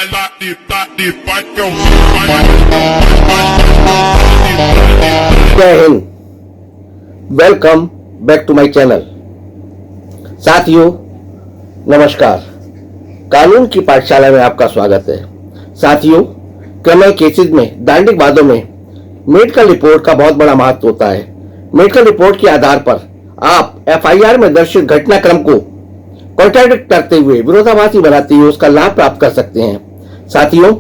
जय हिंद। Welcome back to my channel. साथियों नमस्कार। कानून की पाठशाला में आपका स्वागत है। साथियों क्रिमिनल केसेस में दांडिक वादों में मेडिकल रिपोर्ट का बहुत बड़ा महत्व होता है। मेडिकल रिपोर्ट के आधार पर आप एफआईआर में दर्शित घटनाक्रम को कॉन्ट्राडिक्ट करते हुए विरोधाभासी बनाते हुए उसका लाभ प्राप्त कर सकते हैं। साथियों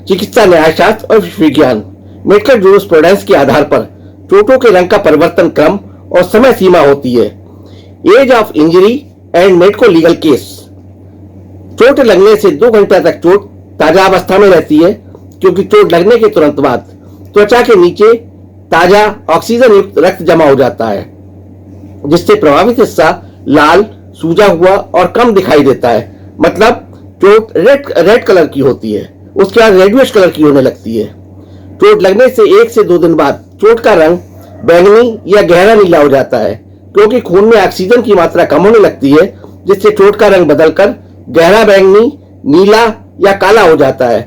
चिकित्सा न्यायशास्त्र और विश्व विज्ञान मेडिकल जूरिस्प्रूडेंस के आधार पर चोटों के रंग का परिवर्तन क्रम और समय सीमा होती है। Age of injury and medico legal case. चोट लगने से 2 घंटे तक चोट ताजा अवस्था में रहती है, क्योंकि चोट लगने के तुरंत बाद त्वचा के नीचे ताजा ऑक्सीजन युक्त रक्त जमा हो जाता है, जिससे प्रभावित हिस्सा लाल, सूजा हुआ और कम दिखाई देता है। मतलब चोट रेड कलर की होती है, उसके बाद रेडिश कलर की होने लगती है। चोट लगने से 1 से 2 दिन बाद चोट का रंग बैंगनी या गहरा नीला हो जाता है, क्योंकि खून में ऑक्सीजन की मात्रा कम होने लगती है, जिससे चोट का रंग बदलकर गहरा बैंगनी, नीला या काला हो जाता है,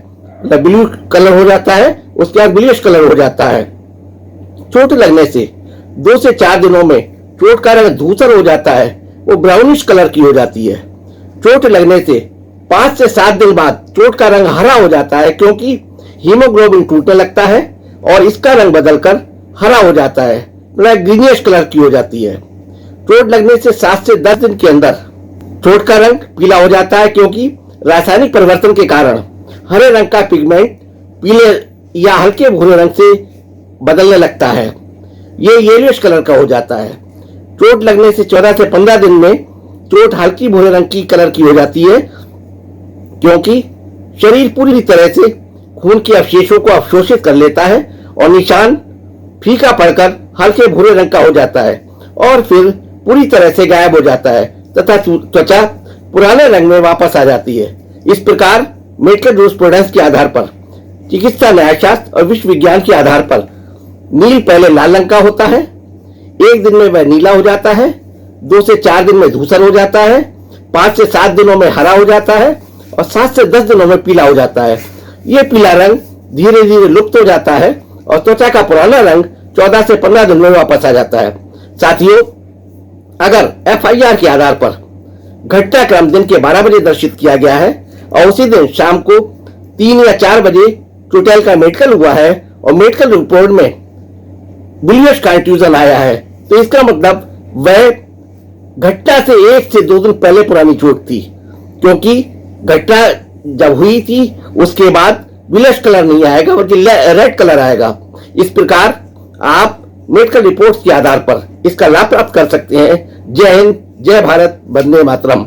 ब्लू कलर हो जाता है, उसके बाद ब्लूइश कलर हो जाता है। चोट लगने से 2 से 4 दिनों में चोट का रंग धूसर हो जाता है, वो ब्राउनिश कलर की हो जाती है। चोट लगने से 5 से 7 दिन बाद चोट का रंग हरा हो जाता है, क्योंकि हीमोग्लोबिन टूटने लगता है और इसका रंग बदलकर हरा हो जाता है, मतलब ग्रीनिश कलर की हो जाती है। चोट लगने से 7 से 10 दिन के अंदर चोट का रंग पीला हो जाता है, क्योंकि रासायनिक परिवर्तन के कारण हरे रंग का पिगमेंट पीले या हल्के भूरे रंग से बदलने लगता है, ये येलोइश कलर का हो जाता है। चोट लगने से 14 से 15 दिन में चोट हल्की भूरे रंग की कलर की हो जाती है, क्योंकि शरीर पूरी तरह से खून के अवशेषों को अवशोषित कर लेता है और निशान फीका पड़कर हल्के भूरे रंग का हो जाता है और फिर पूरी तरह से गायब हो जाता है तथा त्वचा पुराने रंग में वापस आ जाती है। इस प्रकार मेडिकल जूरिस्प्रूडेंस के आधार पर, चिकित्सा न्यायशास्त्र और विश्व विज्ञान के आधार पर नील पहले लाल रंग का होता है, 1 दिन में वह नीला हो जाता है, 2 से 4 दिन में धूसर हो जाता है, 5 से 7 दिनों में हरा हो जाता है और 7 से 10 दिनों में पीला हो जाता है। ये पीला रंग धीरे धीरे लुप्त हो जाता है और त्वचा का पुराना रंग 14 से 15 दिन में वापस आ जाता है। साथियों अगर एफआईआर के आधार पर घटनाक्रम दिन के 12 बजे दर्शित किया गया है और उसी दिन शाम को 3 या 4 बजे चोटेल का मेडिकल हुआ है और मेडिकल रिपोर्ट में ब्लूइश कंफ्यूजन आया है, तो इसका मतलब वह घटना से 1 से 2 दिन पहले पुरानी चोट थी, क्योंकि घटना जब हुई थी उसके बाद ब्लूइश कलर नहीं आएगा बल्कि रेड कलर आएगा। इस प्रकार आप मेडिकल रिपोर्ट्स के आधार पर इसका लाभ प्राप्त कर सकते हैं। जय हिंद, जय भारत, वंदे मातरम।